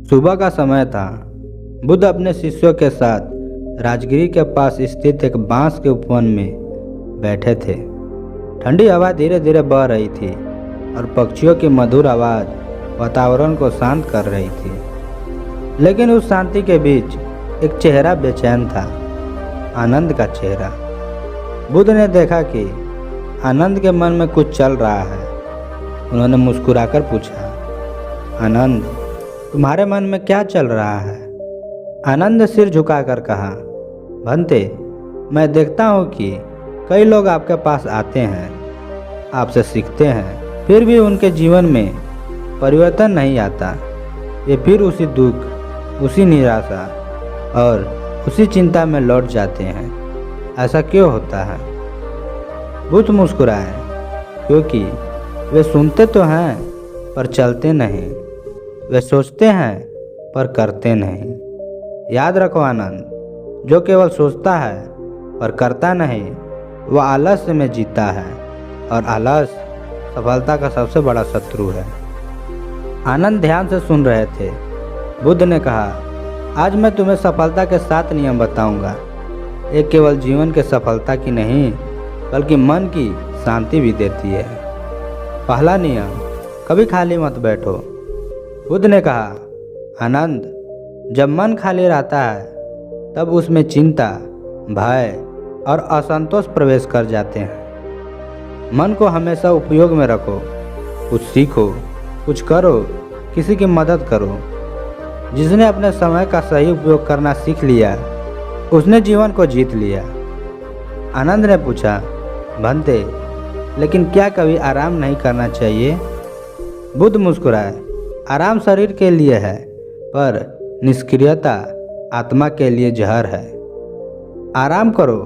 सुबह का समय था। बुद्ध अपने शिष्यों के साथ राजगिरी के पास स्थित एक बांस के उपवन में बैठे थे। ठंडी हवा धीरे धीरे बह रही थी और पक्षियों की मधुर आवाज़ वातावरण को शांत कर रही थी। लेकिन उस शांति के बीच एक चेहरा बेचैन था, आनंद का चेहरा। बुद्ध ने देखा कि आनंद के मन में कुछ चल रहा है। उन्होंने मुस्कुराकर पूछा, आनंद, तुम्हारे मन में क्या चल रहा है? आनंद ने सिर झुकाकर कहा, भंते, मैं देखता हूँ कि कई लोग आपके पास आते हैं, आपसे सीखते हैं, फिर भी उनके जीवन में परिवर्तन नहीं आता। ये फिर उसी दुख, उसी निराशा और उसी चिंता में लौट जाते हैं। ऐसा क्यों होता है? बुद्ध मुस्कुराए, क्योंकि वे सुनते तो हैं पर चलते नहीं, वे सोचते हैं पर करते नहीं। याद रखो आनंद, जो केवल सोचता है पर करता नहीं, वह आलस्य में जीता है, और आलस सफलता का सबसे बड़ा शत्रु है। आनंद ध्यान से सुन रहे थे। बुद्ध ने कहा, आज मैं तुम्हें सफलता के 7 नियम बताऊंगा। एक केवल जीवन के सफलता की नहीं, बल्कि मन की शांति भी देती है। पहला नियम, कभी खाली मत बैठो। बुद्ध ने कहा, आनंद, जब मन खाली रहता है तब उसमें चिंता, भय और असंतोष प्रवेश कर जाते हैं। मन को हमेशा उपयोग में रखो, कुछ सीखो, कुछ करो, किसी की मदद करो। जिसने अपने समय का सही उपयोग करना सीख लिया, उसने जीवन को जीत लिया। आनंद ने पूछा, भंते, लेकिन क्या कभी आराम नहीं करना चाहिए? बुद्ध मुस्कुराए, आराम शरीर के लिए है, पर निष्क्रियता आत्मा के लिए जहर है। आराम करो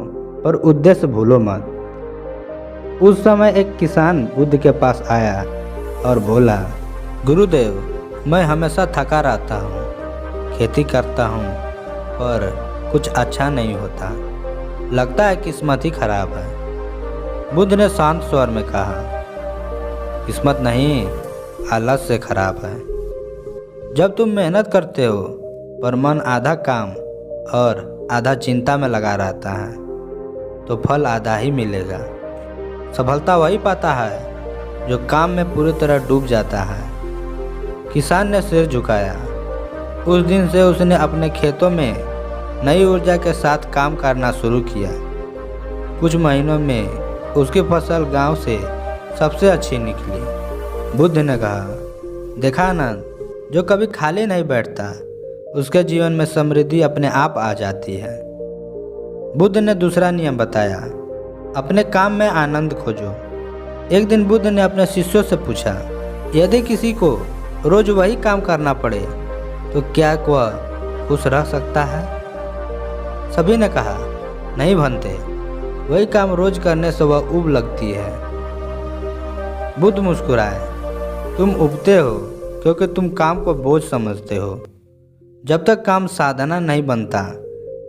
पर उद्देश्य भूलो मत। उस समय एक किसान बुद्ध के पास आया और बोला, गुरुदेव, मैं हमेशा थका रहता हूँ, खेती करता हूँ, पर कुछ अच्छा नहीं होता। लगता है किस्मत ही खराब है। बुद्ध ने शांत स्वर में कहा, किस्मत नहीं, आलस से खराब है। जब तुम मेहनत करते हो पर मन आधा काम और आधा चिंता में लगा रहता है, तो फल आधा ही मिलेगा। सफलता वही पाता है जो काम में पूरी तरह डूब जाता है। किसान ने सिर झुकाया। उस दिन से उसने अपने खेतों में नई ऊर्जा के साथ काम करना शुरू किया। कुछ महीनों में उसकी फसल गांव से सबसे अच्छी निकली। बुद्ध ने कहा, देखा आनंद, जो कभी खाली नहीं बैठता, उसके जीवन में समृद्धि अपने आप आ जाती है। बुद्ध ने दूसरा नियम बताया, अपने काम में आनंद खोजो। एक दिन बुद्ध ने अपने शिष्यों से पूछा, यदि किसी को रोज वही काम करना पड़े तो क्या वह खुश रह सकता है? सभी ने कहा, नहीं भंते, वही काम रोज करने से वह ऊब लगती है। बुद्ध मुस्कुराए, तुम उबते हो क्योंकि तुम काम को बोझ समझते हो। जब तक काम साधना नहीं बनता,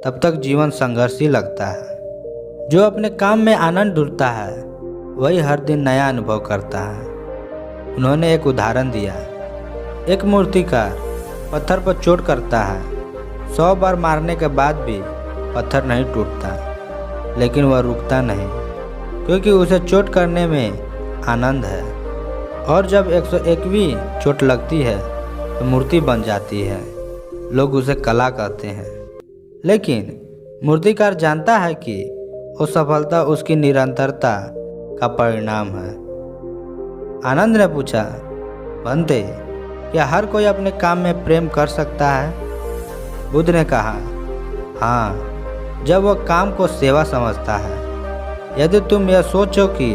तब तक जीवन संघर्ष ही लगता है। जो अपने काम में आनंद ढूंढता है, वही हर दिन नया अनुभव करता है। उन्होंने एक उदाहरण दिया। एक मूर्तिकार पत्थर पर चोट करता है। 100 बार मारने के बाद भी पत्थर नहीं टूटता, लेकिन वह रुकता नहीं, क्योंकि उसे चोट करने में आनंद है। और जब 101वीं चोट लगती है तो मूर्ति बन जाती है। लोग उसे कला कहते हैं, लेकिन मूर्तिकार जानता है कि वो सफलता उसकी निरंतरता का परिणाम है। आनंद ने पूछा, भंते, क्या हर कोई अपने काम में प्रेम कर सकता है? बुद्ध ने कहा, हाँ, जब वह काम को सेवा समझता है। यदि तुम यह सोचो कि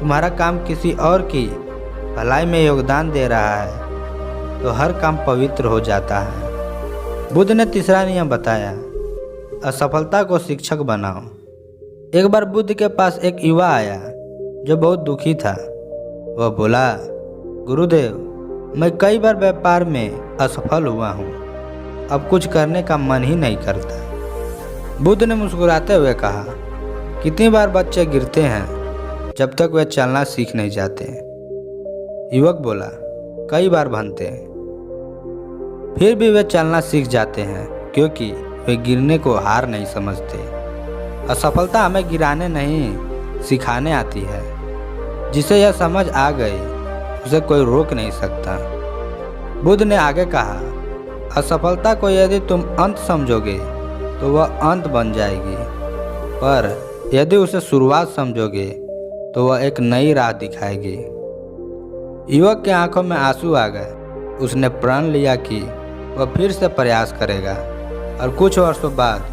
तुम्हारा काम किसी और की भलाई में योगदान दे रहा है, तो हर काम पवित्र हो जाता है। बुद्ध ने तीसरा नियम बताया, असफलता को शिक्षक बनाओ। एक बार बुद्ध के पास एक युवा आया जो बहुत दुखी था। वह बोला, गुरुदेव, मैं कई बार व्यापार में असफल हुआ हूँ, अब कुछ करने का मन ही नहीं करता। बुद्ध ने मुस्कुराते हुए कहा, कितनी बार बच्चे गिरते हैं जब तक वे चलना सीख नहीं जाते? युवक बोला, कई बार भंते। फिर भी वे चलना सीख जाते हैं क्योंकि वे गिरने को हार नहीं समझते। असफलता हमें गिराने नहीं सिखाने आती है। जिसे यह समझ आ गई उसे कोई रोक नहीं सकता। बुद्ध ने आगे कहा, असफलता को यदि तुम अंत समझोगे तो वह अंत बन जाएगी, पर यदि उसे शुरुआत समझोगे तो वह एक नई राह दिखाएगी। युवक के आंखों में आंसू आ गए। उसने प्रण लिया कि वह फिर से प्रयास करेगा और कुछ वर्षों बाद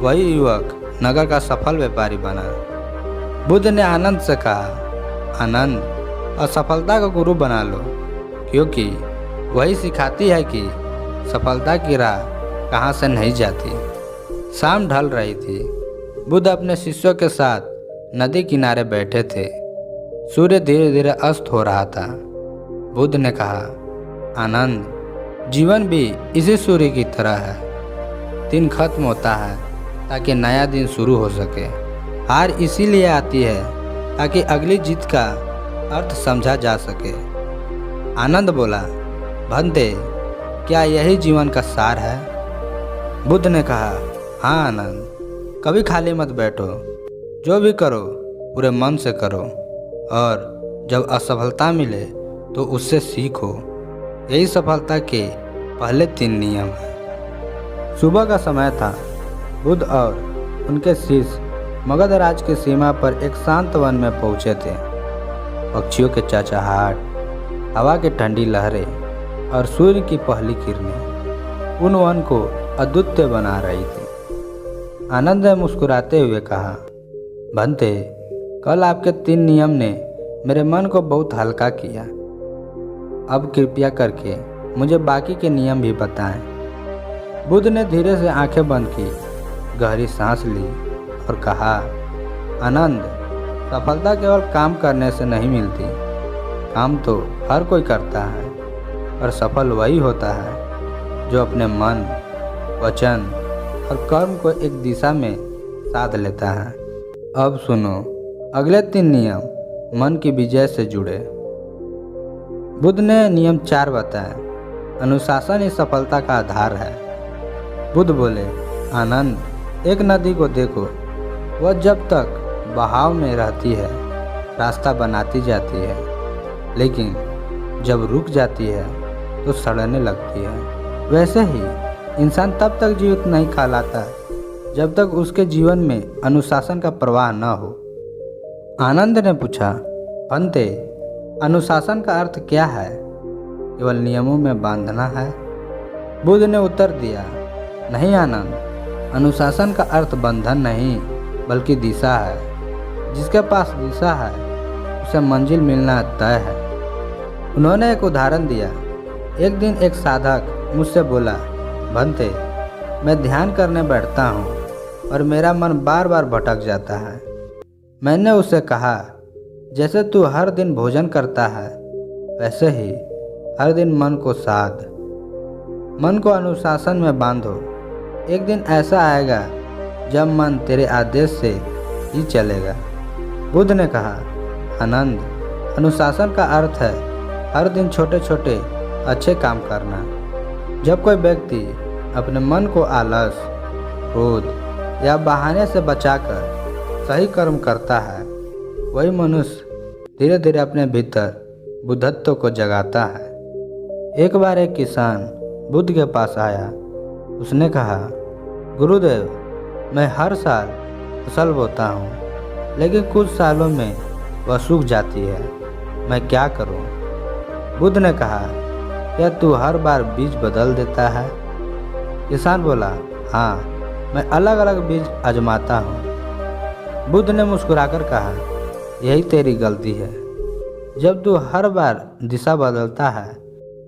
वही युवक नगर का सफल व्यापारी बना। बुद्ध ने आनंद से कहा, आनंद, असफलता को गुरु बना लो, क्योंकि वही सिखाती है कि सफलता की राह कहाँ से नहीं जाती। शाम ढल रही थी। बुद्ध अपने शिष्यों के साथ नदी किनारे बैठे थे। सूर्य धीरे धीरे अस्त हो रहा था। बुद्ध ने कहा, आनंद, जीवन भी इसी सूर्य की तरह है। दिन खत्म होता है ताकि नया दिन शुरू हो सके। हार इसीलिए आती है ताकि अगली जीत का अर्थ समझा जा सके। आनंद बोला, भंते, क्या यही जीवन का सार है? बुद्ध ने कहा, हाँ आनंद, कभी खाली मत बैठो। जो भी करो पूरे मन से करो, और जब असफलता मिले तो उससे सीखो। यही सफलता के पहले 3 नियम हैं। सुबह का समय था। बुद्ध और उनके शिष्य मगध राज की सीमा पर एक शांत वन में पहुंचे थे। पक्षियों के चहचहाट, हवा की ठंडी लहरें और सूर्य की पहली किरणें उन वन को अद्वितीय बना रही थी। आनंद ने मुस्कुराते हुए कहा, भंते, कल आपके 3 नियम ने मेरे मन को बहुत हल्का किया। अब कृपया करके मुझे बाकी के नियम भी बताएं। बुद्ध ने धीरे से आंखें बंद की, गहरी सांस ली और कहा, आनंद, सफलता केवल काम करने से नहीं मिलती। काम तो हर कोई करता है, पर सफल वही होता है जो अपने मन, वचन और कर्म को एक दिशा में साध लेता है। अब सुनो, अगले 3 नियम मन की विजय से जुड़े। बुद्ध ने नियम 4 बताए। अनुशासन ही सफलता का आधार है। बुद्ध बोले, आनंद, एक नदी को देखो, वह जब तक बहाव में रहती है रास्ता बनाती जाती है, लेकिन जब रुक जाती है तो सड़ने लगती है। वैसे ही इंसान तब तक जीवित नहीं कहलाता जब तक उसके जीवन में अनुशासन का प्रवाह न हो। आनंद ने पूछा, भंते, अनुशासन का अर्थ क्या है? केवल नियमों में बांधना है? बुद्ध ने उत्तर दिया, नहीं आनंद, अनुशासन का अर्थ बंधन नहीं बल्कि दिशा है। जिसके पास दिशा है उसे मंजिल मिलना तय है। उन्होंने एक उदाहरण दिया। एक दिन एक साधक मुझसे बोला, भंते, मैं ध्यान करने बैठता हूँ और मेरा मन बार बार भटक जाता है। मैंने उससे कहा, जैसे तू हर दिन भोजन करता है वैसे ही हर दिन मन को साध, मन को अनुशासन में बांधो। एक दिन ऐसा आएगा जब मन तेरे आदेश से ही चलेगा। बुद्ध ने कहा, आनंद, अनुशासन का अर्थ है हर दिन छोटे छोटे अच्छे काम करना। जब कोई व्यक्ति अपने मन को आलस, क्रोध या बहाने से बचाकर सही कर्म करता है, वही मनुष्य धीरे धीरे अपने भीतर बुद्धत्व को जगाता है। एक बार एक किसान बुद्ध के पास आया। उसने कहा, गुरुदेव, मैं हर साल फसल बोता हूँ, लेकिन कुछ सालों में वह सूख जाती है। मैं क्या करूँ? बुद्ध ने कहा, क्या तू हर बार बीज बदल देता है? किसान बोला, हाँ, मैं अलग अलग बीज आजमाता हूँ। बुद्ध ने मुस्कुराकर कहा, यही तेरी गलती है। जब तू हर बार दिशा बदलता है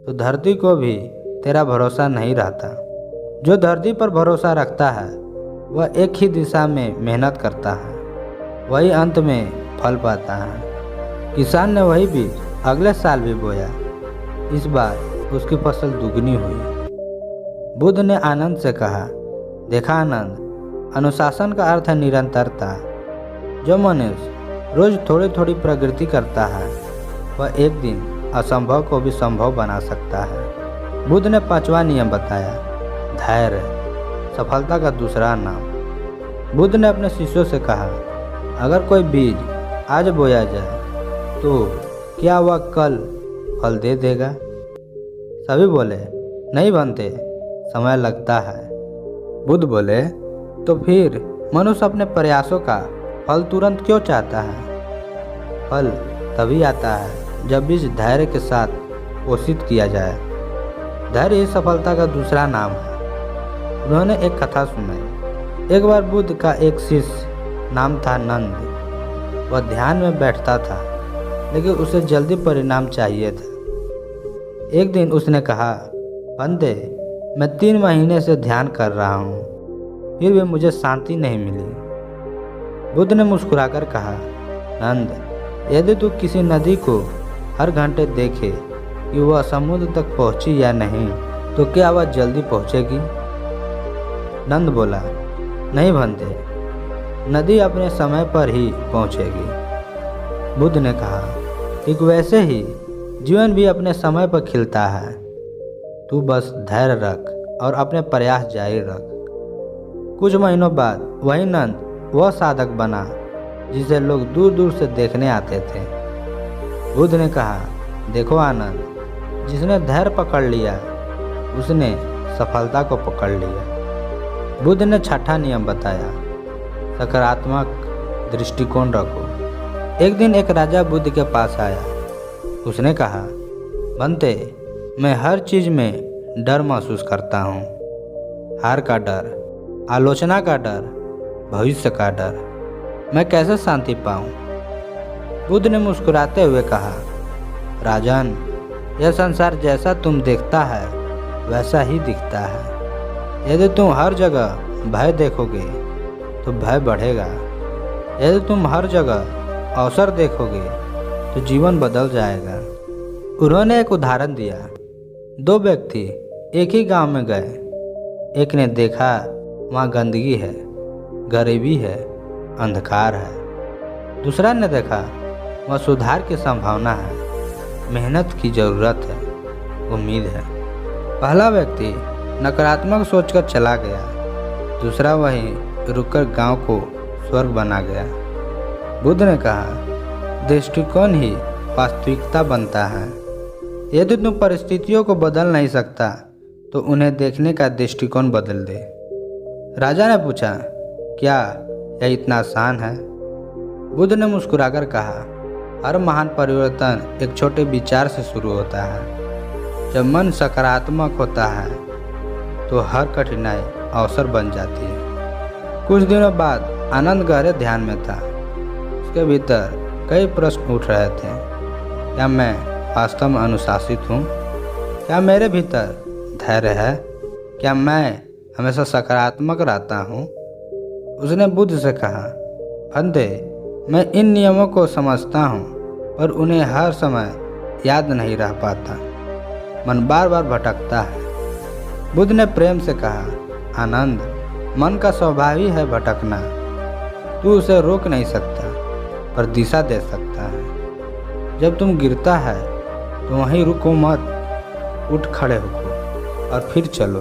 तो धरती को भी तेरा भरोसा नहीं रहता। जो धरती पर भरोसा रखता है वह एक ही दिशा में मेहनत करता है, वही अंत में फल पाता है। किसान ने वही बीज अगले साल भी बोया। इस बार उसकी फसल दुगनी हुई। बुद्ध ने आनंद से कहा, देखा आनंद, अनुशासन का अर्थ है निरंतरता। जो मनुष्य रोज थोड़ी थोड़ी प्रगति करता है वह एक दिन असंभव को भी संभव बना सकता है। बुद्ध ने पांचवा नियम बताया, धैर्य, सफलता का दूसरा नाम। बुद्ध ने अपने शिष्यों से कहा, अगर कोई बीज आज बोया जाए तो क्या वह कल फल दे देगा? सभी बोले, नहीं बनते, समय लगता है। बुद्ध बोले, तो फिर मनुष्य अपने प्रयासों का फल तुरंत क्यों चाहता है? फल तभी आता है जब बीज धैर्य के साथ पोषित किया जाए। धैर्य ही सफलता का दूसरा नाम है। उन्होंने एक कथा सुनाई। एक बार बुद्ध का एक शिष्य नाम था नंद। वह ध्यान में बैठता था, लेकिन उसे जल्दी परिणाम चाहिए था। एक दिन उसने कहा, बंदे, मैं 3 महीने से ध्यान कर रहा हूँ, फिर भी मुझे शांति नहीं मिली। बुद्ध ने मुस्कुराकर कहा, नंद, यदि तू किसी नदी को हर घंटे देखे कि वह समुद्र तक पहुँची या नहीं, तो क्या वह जल्दी पहुँचेगी? नंद बोला, नहीं बंदे, नदी अपने समय पर ही पहुँचेगी। बुद्ध ने कहा, ठीक वैसे ही जीवन भी अपने समय पर खिलता है। तू बस धैर्य रख और अपने प्रयास जारी रख। कुछ महीनों बाद वही नंद वह साधक बना जिसे लोग दूर दूर से देखने आते थे। बुद्ध ने कहा, देखो आनंद, जिसने धैर्य पकड़ लिया उसने सफलता को पकड़ लिया। बुद्ध ने छठा नियम बताया, सकारात्मक दृष्टिकोण रखो। एक दिन एक राजा बुद्ध के पास आया। उसने कहा, बनते, मैं हर चीज़ में डर महसूस करता हूँ। हार का डर, आलोचना का डर, भविष्य का डर। मैं कैसे शांति पाऊँ? बुद्ध ने मुस्कुराते हुए कहा, राजन, यह संसार जैसा तुम देखता है वैसा ही दिखता है। यदि तुम हर जगह भय देखोगे तो भय बढ़ेगा। यदि तुम हर जगह अवसर देखोगे तो जीवन बदल जाएगा। उन्होंने एक उदाहरण दिया। 2 व्यक्ति एक ही गांव में गए। एक ने देखा वहाँ गंदगी है, गरीबी है, अंधकार है। दूसरा ने देखा वहाँ सुधार की संभावना है, मेहनत की ज़रूरत है, उम्मीद है। पहला व्यक्ति नकारात्मक सोचकर चला गया, दूसरा वहीं रुककर गांव को स्वर्ग बना गया। बुद्ध ने कहा, दृष्टिकोण ही वास्तविकता बनता है। यदि तुम परिस्थितियों को बदल नहीं सकता तो उन्हें देखने का दृष्टिकोण बदल दे। राजा ने पूछा, क्या यह इतना आसान है? बुद्ध ने मुस्कुराकर कहा, हर महान परिवर्तन एक छोटे विचार से शुरू होता है। जब मन सकारात्मक होता है तो हर कठिनाई अवसर बन जाती है। कुछ दिनों बाद आनंद गहरे ध्यान में था। उसके भीतर कई प्रश्न उठ रहे थे। क्या मैं वास्तव में अनुशासित हूँ? क्या मेरे भीतर धैर्य है? क्या मैं हमेशा सकारात्मक रहता हूँ? उसने बुद्ध से कहा, बंदे, मैं इन नियमों को समझता हूँ पर उन्हें हर समय याद नहीं रह पाता। मन बार बार भटकता है। बुद्ध ने प्रेम से कहा, आनंद, मन का स्वभाव ही है भटकना। तू उसे रोक नहीं सकता पर दिशा दे सकता है। जब तुम गिरता है तो वहीं रुको मत, उठ खड़े हो और फिर चलो।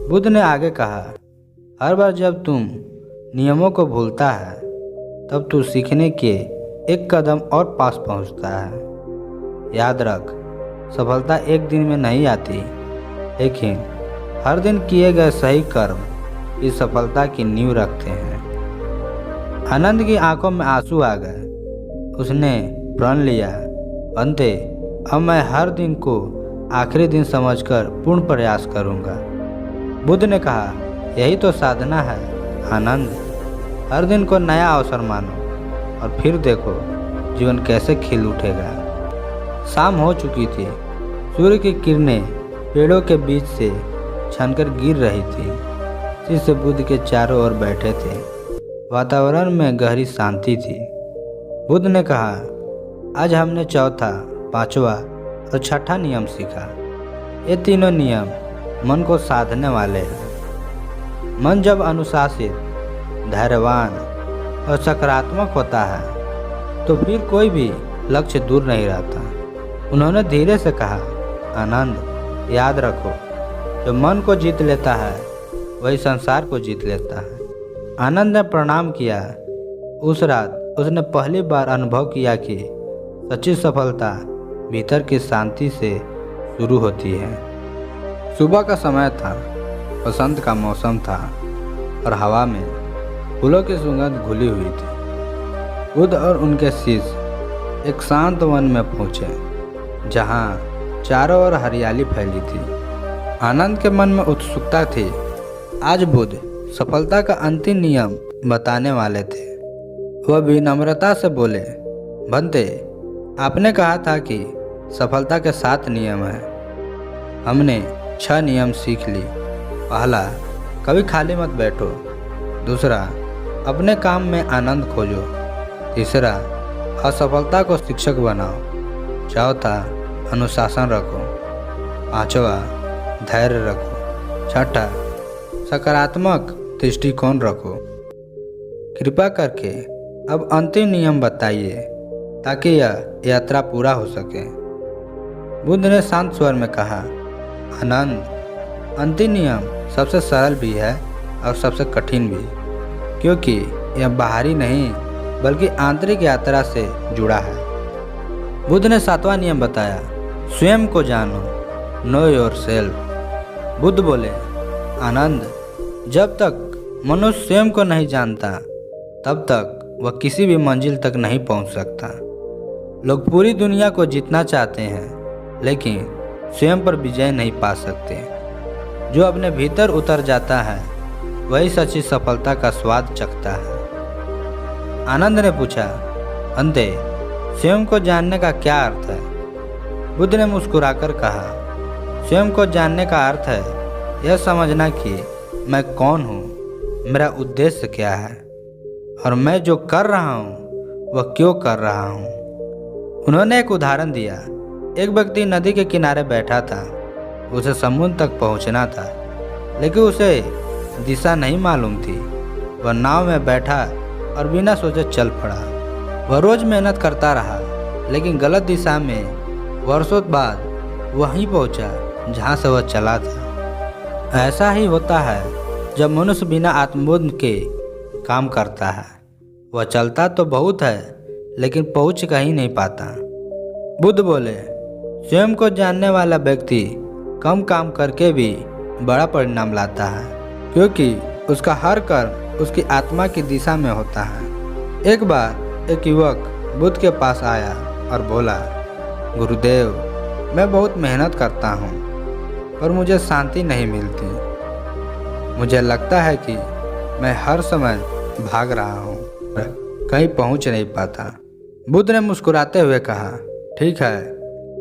बुद्ध ने आगे कहा, हर बार जब तुम नियमों को भूलता है तब तू सीखने के एक कदम और पास पहुंचता है। याद रख, सफलता एक दिन में नहीं आती, लेकिन हर दिन किए गए सही कर्म इस सफलता की नींव रखते हैं। आनंद की आंखों में आंसू आ गए। उसने प्रण लिया, बंदे, अब मैं हर दिन को आखिरी दिन समझकर पूर्ण प्रयास करूंगा। बुद्ध ने कहा, यही तो साधना है आनंद। हर दिन को नया अवसर मानो और फिर देखो जीवन कैसे खिल उठेगा। शाम हो चुकी थी। सूर्य की किरणें पेड़ों के बीच से छनकर गिर रही थी। शिष्य बुद्ध के चारों ओर बैठे थे। वातावरण में गहरी शांति थी। बुद्ध ने कहा, आज हमने चौथा, पांचवा और छठा नियम सीखा। ये तीनों नियम मन को साधने वाले हैं। मन जब अनुशासित, धैर्यवान और सकारात्मक होता है तो फिर कोई भी लक्ष्य दूर नहीं रहता। उन्होंने धीरे से कहा, आनंद, याद रखो, जो मन को जीत लेता है वही संसार को जीत लेता है। आनंद ने प्रणाम किया। उस रात उसने पहली बार अनुभव किया कि सच्ची सफलता भीतर की शांति से शुरू होती है। सुबह का समय था, बसंत का मौसम था और हवा में फूलों की सुगंध घुली हुई थी। बुद्ध और उनके शिष्य एक शांत वन में पहुंचे, जहां चारों ओर हरियाली फैली थी। आनंद के मन में उत्सुकता थी। आज बुद्ध सफलता का अंतिम नियम बताने वाले थे। वह विनम्रता से बोले, भंते, आपने कहा था कि सफलता के 7 नियम हैं। हमने 6 नियम सीख ली। पहला, कभी खाली मत बैठो। दूसरा, अपने काम में आनंद खोजो। तीसरा, असफलता को शिक्षक बनाओ। चौथा, अनुशासन रखो। पांचवा, धैर्य रखो। छठा, सकारात्मक दृष्टिकोण रखो। कृपया करके अब अंतिम नियम बताइए ताकि यह यात्रा पूरा हो सके। बुद्ध ने शांत स्वर में कहा, आनंद, अंतिम नियम सबसे सरल भी है और सबसे कठिन भी, क्योंकि यह बाहरी नहीं बल्कि आंतरिक यात्रा से जुड़ा है। बुद्ध ने 7वां नियम बताया, स्वयं को जानो, नो योर सेल्फ। बुद्ध बोले, आनंद, जब तक मनुष्य स्वयं को नहीं जानता तब तक वह किसी भी मंजिल तक नहीं पहुंच सकता। लोग पूरी दुनिया को जीतना चाहते हैं लेकिन स्वयं पर विजय नहीं पा सकते। जो अपने भीतर उतर जाता है वही सच्ची सफलता का स्वाद चखता है। आनंद ने पूछा, अंते, स्वयं को जानने का क्या अर्थ है? बुद्ध ने मुस्कुराकर कहा, स्वयं को जानने का अर्थ है यह समझना कि मैं कौन हूँ, मेरा उद्देश्य क्या है और मैं जो कर रहा हूँ वह क्यों कर रहा हूँ। उन्होंने एक उदाहरण दिया। एक व्यक्ति नदी के किनारे बैठा था। उसे समुद्र तक पहुँचना था लेकिन उसे दिशा नहीं मालूम थी। वह नाव में बैठा और बिना सोचे चल पड़ा। वह रोज मेहनत करता रहा लेकिन गलत दिशा में वर्षों बाद वहीं पहुंचा जहां से वह चला था। ऐसा ही होता है जब मनुष्य बिना आत्मबोध के काम करता है। वह चलता तो बहुत है लेकिन पहुंच कहीं नहीं पाता। बुद्ध बोले, स्वयं को जानने वाला व्यक्ति कम काम करके भी बड़ा परिणाम लाता है, क्योंकि उसका हर कर्म उसकी आत्मा की दिशा में होता है। एक बार एक युवक बुद्ध के पास आया और बोला, गुरुदेव, मैं बहुत मेहनत करता हूँ पर मुझे शांति नहीं मिलती। मुझे लगता है कि मैं हर समय भाग रहा हूँ, कहीं पहुँच नहीं पाता। बुद्ध ने मुस्कुराते हुए कहा, ठीक है,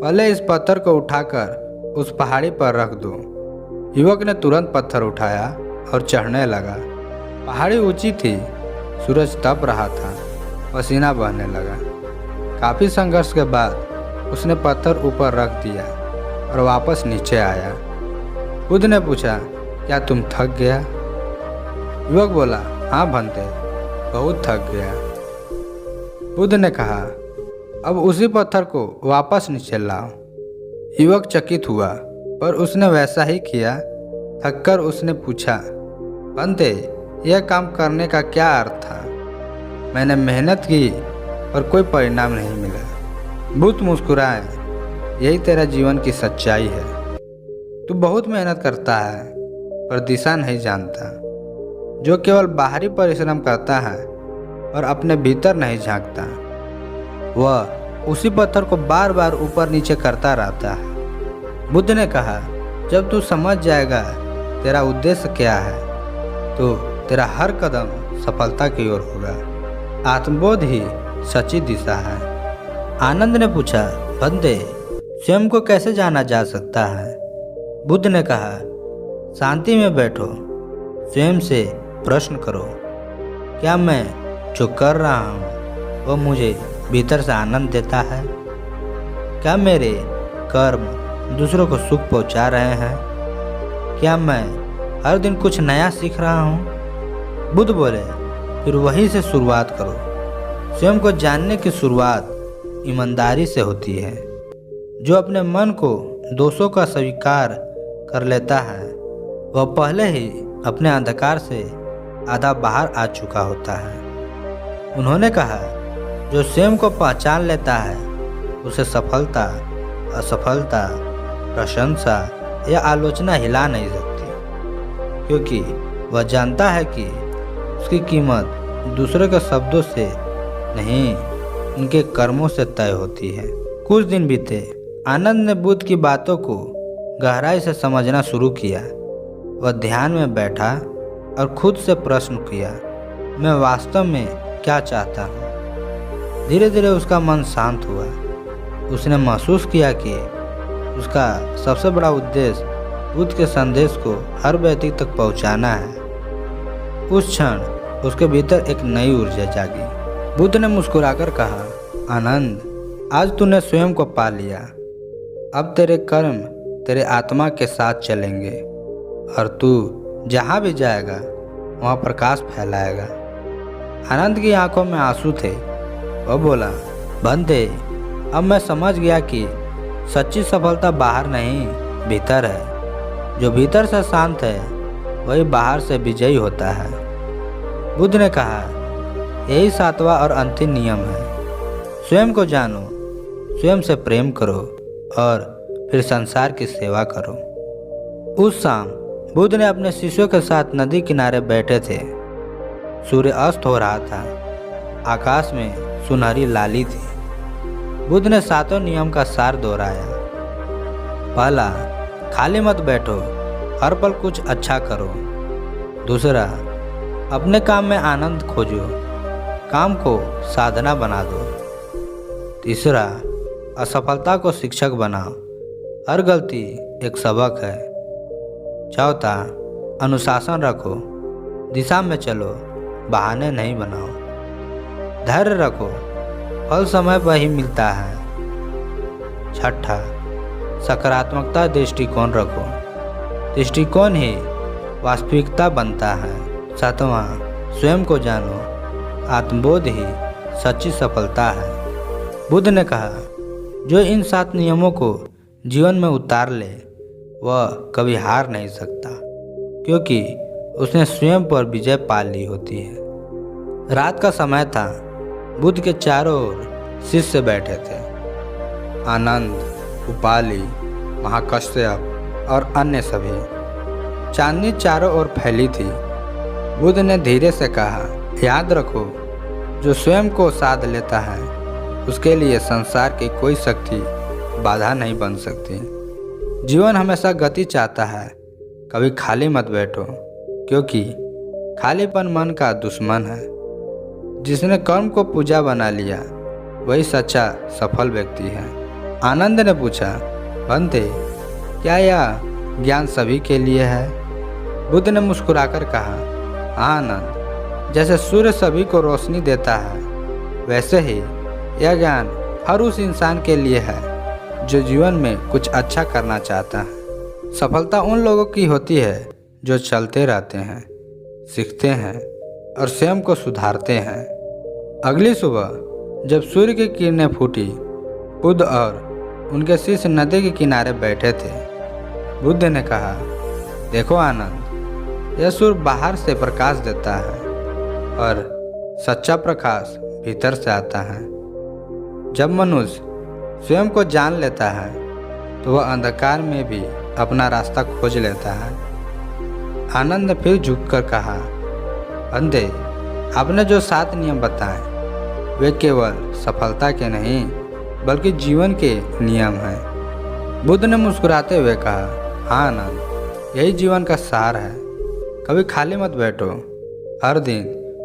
पहले इस पत्थर को उठाकर उस पहाड़ी पर रख दो। युवक ने तुरंत पत्थर उठाया और चढ़ने लगा। पहाड़ी ऊंची थी, सूरज तप रहा था, पसीना बहने लगा। काफ़ी संघर्ष के बाद उसने पत्थर ऊपर रख दिया और वापस नीचे आया। बुद्ध ने पूछा, क्या तुम थक गया? युवक बोला, हाँ भंते, बहुत थक गया। बुद्ध ने कहा, अब उसी पत्थर को वापस नीचे लाओ। युवक चकित हुआ पर उसने वैसा ही किया। थककर उसने पूछा, भंते, यह काम करने का क्या अर्थ था? मैंने मेहनत की पर कोई परिणाम नहीं मिला। बुद्ध मुस्कुराए, यही तेरा जीवन की सच्चाई है। तू बहुत मेहनत करता है पर दिशा नहीं जानता। जो केवल बाहरी परिश्रम करता है और अपने भीतर नहीं झांकता, वह उसी पत्थर को बार बार ऊपर नीचे करता रहता है। बुद्ध ने कहा, जब तू समझ जाएगा तेरा उद्देश्य क्या है तो तेरा हर कदम सफलता की ओर होगा। आत्मबोध ही सच्ची दिशा है। आनंद ने पूछा, बंदे, स्वयं को कैसे जाना जा सकता है? बुद्ध ने कहा, शांति में बैठो, स्वयं से प्रश्न करो, क्या मैं जो कर रहा हूँ वह मुझे भीतर से आनंद देता है? क्या मेरे कर्म दूसरों को सुख पहुँचा रहे हैं? क्या मैं हर दिन कुछ नया सीख रहा हूँ? बुद्ध बोले, फिर वहीं से शुरुआत करो। स्वयं को जानने की शुरुआत ईमानदारी से होती है। जो अपने मन को दोषों का स्वीकार कर लेता है वह पहले ही अपने अंधकार से आधा बाहर आ चुका होता है। उन्होंने कहा, जो स्वयं को पहचान लेता है उसे सफलता, असफलता, प्रशंसा या आलोचना हिला नहीं सकती, क्योंकि वह जानता है कि उसकी कीमत दूसरे के शब्दों से नहीं, उनके कर्मों से तय होती है। कुछ दिन बीते। आनंद ने बुद्ध की बातों को गहराई से समझना शुरू किया। वह ध्यान में बैठा और खुद से प्रश्न किया, मैं वास्तव में क्या चाहता हूँ। धीरे धीरे उसका मन शांत हुआ। उसने महसूस किया कि उसका सबसे बड़ा उद्देश्य बुद्ध के संदेश को हर व्यक्ति तक पहुँचाना है। उस क्षण उसके भीतर एक नई ऊर्जा जागी। बुद्ध ने मुस्कुराकर कहा, आनंद, आज तूने स्वयं को पा लिया। अब तेरे कर्म तेरे आत्मा के साथ चलेंगे और तू जहाँ भी जाएगा वहाँ प्रकाश फैलाएगा। आनंद की आंखों में आंसू थे। वह बोला, बंदे, अब मैं समझ गया कि सच्ची सफलता बाहर नहीं, भीतर है। जो भीतर से शांत है वही बाहर से विजयी होता है। बुद्ध ने कहा, यही 7वां और अंतिम नियम है। स्वयं को जानो, स्वयं से प्रेम करो और फिर संसार की सेवा करो। उस शाम बुद्ध ने अपने शिष्यों के साथ नदी किनारे बैठे थे। सूर्य अस्त हो रहा था। आकाश में सुनहरी लाली थी। बुद्ध ने 7 नियम का सार दोहराया। पहला, खाली मत बैठो, हर पल कुछ अच्छा करो। दूसरा, अपने काम में आनंद खोजो, काम को साधना बना दो। तीसरा, असफलता को शिक्षक बनाओ, हर गलती एक सबक है। चौथा, अनुशासन रखो, दिशा में चलो, बहाने नहीं बनाओ। धैर्य रखो, फल समय पर ही मिलता है। छठा, सकारात्मकता दृष्टिकोण रखो, दृष्टिकोण ही वास्तविकता बनता है। 7वां, स्वयं को जानो, आत्मबोध ही सच्ची सफलता है। बुद्ध ने कहा, जो इन 7 नियमों को जीवन में उतार ले वह कभी हार नहीं सकता, क्योंकि उसने स्वयं पर विजय पा ली होती है। रात का समय था। बुद्ध के चारों ओर शिष्य बैठे थे। आनंद, उपाली, महाकश्यप और अन्य सभी। चांदनी चारों ओर फैली थी। बुद्ध ने धीरे से कहा, याद रखो, जो स्वयं को साध लेता है उसके लिए संसार की कोई शक्ति बाधा नहीं बन सकती। जीवन हमेशा गति चाहता है, कभी खाली मत बैठो, क्योंकि खालीपन मन का दुश्मन है। जिसने कर्म को पूजा बना लिया वही सच्चा सफल व्यक्ति है। आनंद ने पूछा, बंदे, क्या यह ज्ञान सभी के लिए है? बुद्ध ने मुस्कुराकर कहा, हाँ आनंद, जैसे सूर्य सभी को रोशनी देता है वैसे ही यह ज्ञान हर उस इंसान के लिए है जो जीवन में कुछ अच्छा करना चाहता है। सफलता उन लोगों की होती है जो चलते रहते हैं, सीखते हैं और स्वयं को सुधारते हैं। अगली सुबह जब सूर्य की किरणें फूटी, बुद्ध और उनके शिष्य नदी के किनारे बैठे थे। बुद्ध ने कहा, देखो आनंद, यह सूर्य बाहर से प्रकाश देता है और सच्चा प्रकाश भीतर से आता है। जब मनुष्य स्वयं को जान लेता है तो वह अंधकार में भी अपना रास्ता खोज लेता है। आनंद ने फिर झुककर कहा, बंदे, आपने जो 7 नियम बताए वे केवल सफलता के नहीं बल्कि जीवन के नियम हैं। बुद्ध ने मुस्कुराते हुए कहा, हाँ आनंद, यही जीवन का सार है। कभी खाली मत बैठो, हर दिन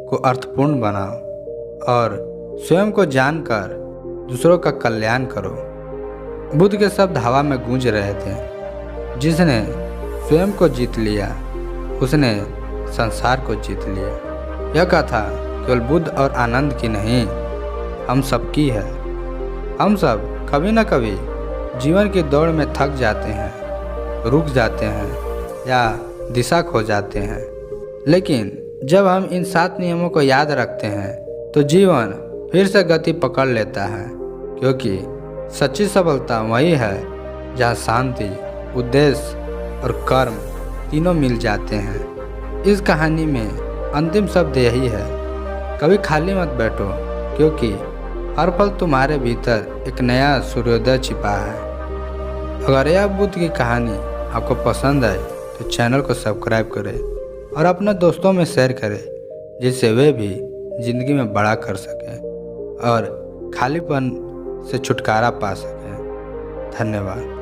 को अर्थपूर्ण बनाओ और स्वयं को जानकर दूसरों का कल्याण करो। बुद्ध के शब्द हवा में गूंज रहे थे। जिसने स्वयं को जीत लिया उसने संसार को जीत लिया। यह कथा केवल बुद्ध और आनंद की नहीं, हम सबकी है। हम सब कभी न कभी जीवन की दौड़ में थक जाते हैं, रुक जाते हैं या दिशा खो जाते हैं, लेकिन जब हम इन 7 नियमों को याद रखते हैं तो जीवन फिर से गति पकड़ लेता है, क्योंकि सच्ची सफलता वही है जहाँ शांति, उद्देश्य और कर्म तीनों मिल जाते हैं। इस कहानी में अंतिम शब्द यही है, कभी खाली मत बैठो, क्योंकि हर पल तुम्हारे भीतर एक नया सूर्योदय छिपा है। अगर यह बुद्ध की कहानी आपको पसंद आए तो चैनल को सब्सक्राइब करें और अपने दोस्तों में शेयर करें, जिससे वे भी ज़िंदगी में बड़ा कर सकें और खालीपन से छुटकारा पा सकें। धन्यवाद।